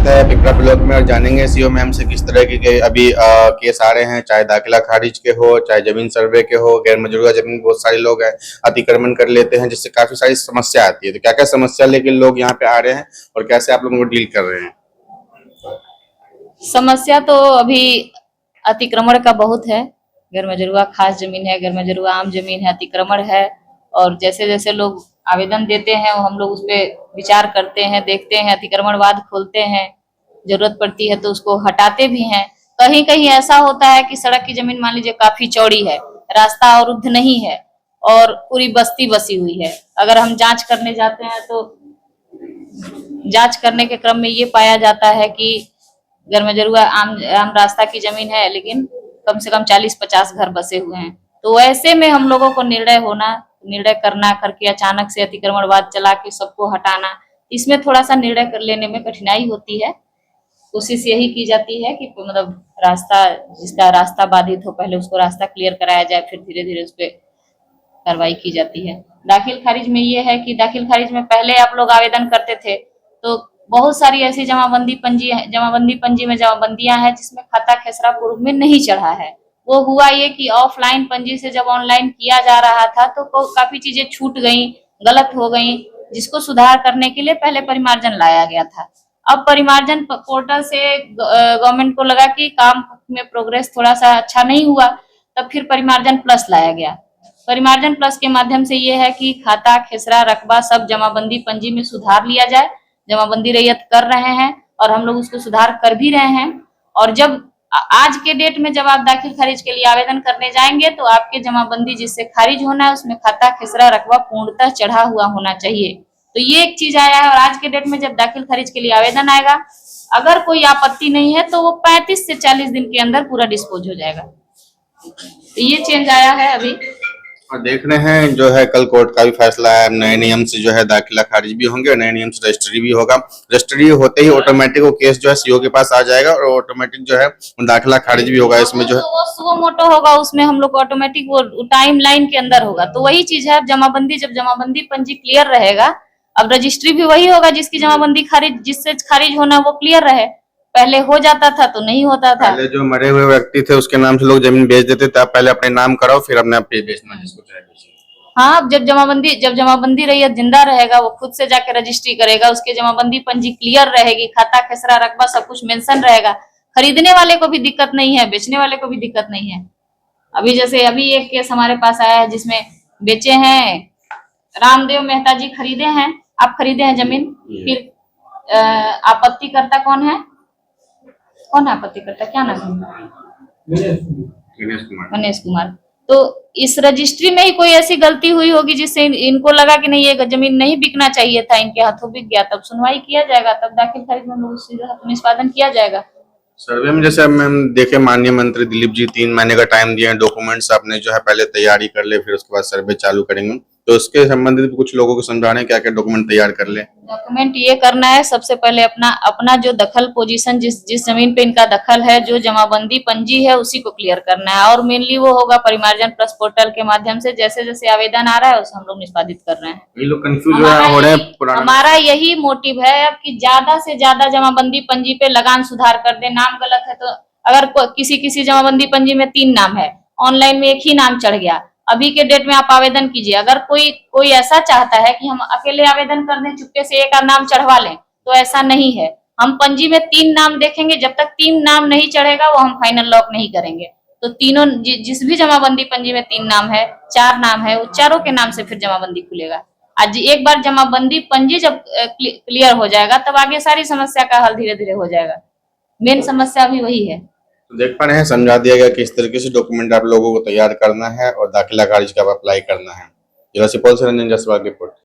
है पिपरा ब्लॉक में और जानेंगे सीओ मैम से किस तरह के अभी केस आ रहे हैं, चाहे दाखिला खारिज के हो, चाहे जमीन सर्वे के हो। गैर मंजूर जमीन बहुत सारे लोग हैं अतिक्रमण कर लेते हैं, जिससे काफी सारी समस्या आती है। तो क्या क्या समस्या लेके लोग यहाँ पे आ रहे हैं और कैसे आप लोगों को डील कर रहे हैं? समस्या तो अभी अतिक्रमण का बहुत है। गैर मंजूर खास जमीन है, गैर मंजूर आम जमीन है, अतिक्रमण है। और जैसे जैसे लोग आवेदन देते हैं हम लोग उस पर विचार करते हैं, देखते हैं, अतिक्रमणवाद खोलते हैं, जरूरत पड़ती है तो उसको हटाते भी हैं। कहीं कहीं ऐसा होता है कि सड़क की जमीन मान लीजिए काफी चौड़ी है, रास्ता अवरुद्ध नहीं है और पूरी बस्ती बसी हुई है। अगर हम जांच करने जाते हैं तो जांच करने के क्रम में ये पाया जाता है कि गैर मंजूर आम रास्ता की जमीन है, लेकिन कम से कम 40-50 घर बसे हुए हैं। तो ऐसे में हम लोगों को निर्णय करना करके अचानक से अतिक्रमणवाद चला के सबको हटाना, इसमें थोड़ा सा निर्णय कर लेने में कठिनाई होती है। कोशिश यही की जाती है कि मतलब जिसका रास्ता बाधित हो पहले उसको रास्ता क्लियर कराया जाए, फिर धीरे धीरे उस पर कार्रवाई की जाती है। दाखिल खारिज में ये है कि दाखिल खारिज में पहले आप लोग आवेदन करते थे तो बहुत सारी ऐसी जमाबंदी पंजी में जमाबंदियां हैं जिसमें खाता खेसरा पूर्व में नहीं चढ़ा है। वो हुआ ये कि ऑफलाइन पंजी से जब ऑनलाइन किया जा रहा था तो काफी चीजें छूट गई, गलत हो गई, जिसको सुधार करने के लिए पहले परिमार्जन लाया गया था। अब परिमार्जन पोर्टल से गवर्नमेंट को लगा कि काम में प्रोग्रेस थोड़ा सा अच्छा नहीं हुआ, तब फिर परिमार्जन प्लस लाया गया। परिमार्जन प्लस के माध्यम से ये है कि खाता खेसरा रकबा सब जमाबंदी पंजी में सुधार लिया जाए। जमाबंदी रैयत कर रहे हैं और हम लोग उसको सुधार कर भी रहे हैं। और जब आज के डेट में जब आप दाखिल खारिज के लिए आवेदन करने जाएंगे तो आपके जमाबंदी जिससे खारिज होना है उसमें खाता खेसरा रकबा पूर्णतः चढ़ा हुआ होना चाहिए। तो ये एक चीज आया है। और आज के डेट में जब दाखिल खारिज के लिए आवेदन आएगा, अगर कोई आपत्ति नहीं है तो वो 35 से 40 दिन के अंदर पूरा डिस्पोज हो जाएगा। तो ये चेंज आया है अभी। और देख रहे हैं जो है कल कोर्ट का भी फैसला है, नए नियम से जो है दाखिला खारिज भी होंगे और नए नियम से रजिस्ट्री भी होगा। रजिस्ट्री होते ही ऑटोमेटिक वो केस जो है सीओ के पास आ जाएगा और ऑटोमेटिक जो है दाखिला खारिज भी होगा। इसमें जो है वो सुओ मोटो होगा, उसमें हम लोग ऑटोमेटिक वो टाइम लाइन के अंदर होगा। तो वही चीज है, जब जमाबंदी पंजी क्लियर रहेगा, अब रजिस्ट्री भी वही होगा जिसकी जमाबंदी खारिज जिससे खारिज होना वो क्लियर रहे। पहले हो जाता था तो नहीं होता था। पहले जो मरे हुए व्यक्ति थे उसके नाम से लोग जमीन बेच देते थे, आप पहले अपने नाम कराओ फिर अपने आप पे बेचना जिसको चाहे बेचिए। हाँ, जब जमाबंदी रैयत जिंदा रहेगा वो खुद से जाके रजिस्ट्री करेगा, उसके जमाबंदी पंजी क्लियर रहेगी, खाता खेसरा रकबा सब कुछ मेंशन रहेगा। खरीदने वाले को भी दिक्कत नहीं है, बेचने वाले को भी दिक्कत नहीं है। अभी एक केस हमारे पास आया है जिसमें बेचे हैं, रामदेव मेहता जी खरीदे हैं, आप खरीदे हैं जमीन, फिर आपत्तिकर्ता कौन है आपत्तिकर्ता, क्या नाम है? गणेश कुमार। तो इस रजिस्ट्री में ही कोई ऐसी गलती हुई होगी जिससे इनको लगा कि नहीं ये जमीन नहीं बिकना चाहिए था, इनके हाथों बिक गया, तब सुनवाई किया जाएगा, तब दाखिल खारिज में निष्पादन किया जाएगा। सर्वे में जैसे हम देखे माननीय मंत्री दिलीप जी 3 महीने का टाइम दिए हैं, डॉक्यूमेंट्स आपने जो है पहले तैयारी कर ले, फिर उसके बाद सर्वे चालू करेंगे। तो उसके संबंधित कुछ लोगों को समझाने क्या क्या डॉक्यूमेंट तैयार कर ले। डॉक्यूमेंट ये करना है, सबसे पहले अपना जो दखल पोजीशन जिस जमीन पे इनका दखल है, जो जमाबंदी पंजी है उसी को क्लियर करना है। और मेनली वो होगा परिमार्जन प्लस पोर्टल के माध्यम से, जैसे जैसे आवेदन आ रहा है उसे हम लोग निष्पादित कर रहे हैं। ये लोग कंफ्यूज हो रहे हैं। हमारा यही मोटिव है कि ज्यादा से ज्यादा जमाबंदी पंजी पे लगान सुधार कर दे। नाम गलत है तो अगर किसी जमाबंदी पंजी में 3 नाम है, ऑनलाइन में एक ही नाम चढ़ गया, अभी के डेट में आप आवेदन कीजिए। अगर कोई ऐसा चाहता है कि हम अकेले आवेदन कर दें, चुपके से एक नाम चढ़वा लें, तो ऐसा नहीं है। हम पंजी में 3 नाम देखेंगे, जब तक 3 नाम नहीं चढ़ेगा वो हम फाइनल लॉक नहीं करेंगे। तो तीनों जिस भी जमाबंदी पंजी में 3 नाम है, 4 नाम है, वो चारों के नाम से फिर जमाबंदी खुलेगा। आज एक बार जमाबंदी पंजी जब क्लियर हो जाएगा तब आगे सारी समस्या का हल धीरे धीरे हो जाएगा। मेन समस्या भी वही है। तो देख पा रहे हैं, समझा दिया गया कि इस तरीके से डॉक्यूमेंट आप लोगों को तैयार करना है और दाखिला खारिज का अप्लाई करना है। जिला सुपौल से रंजन जायसवाल की रिपोर्ट।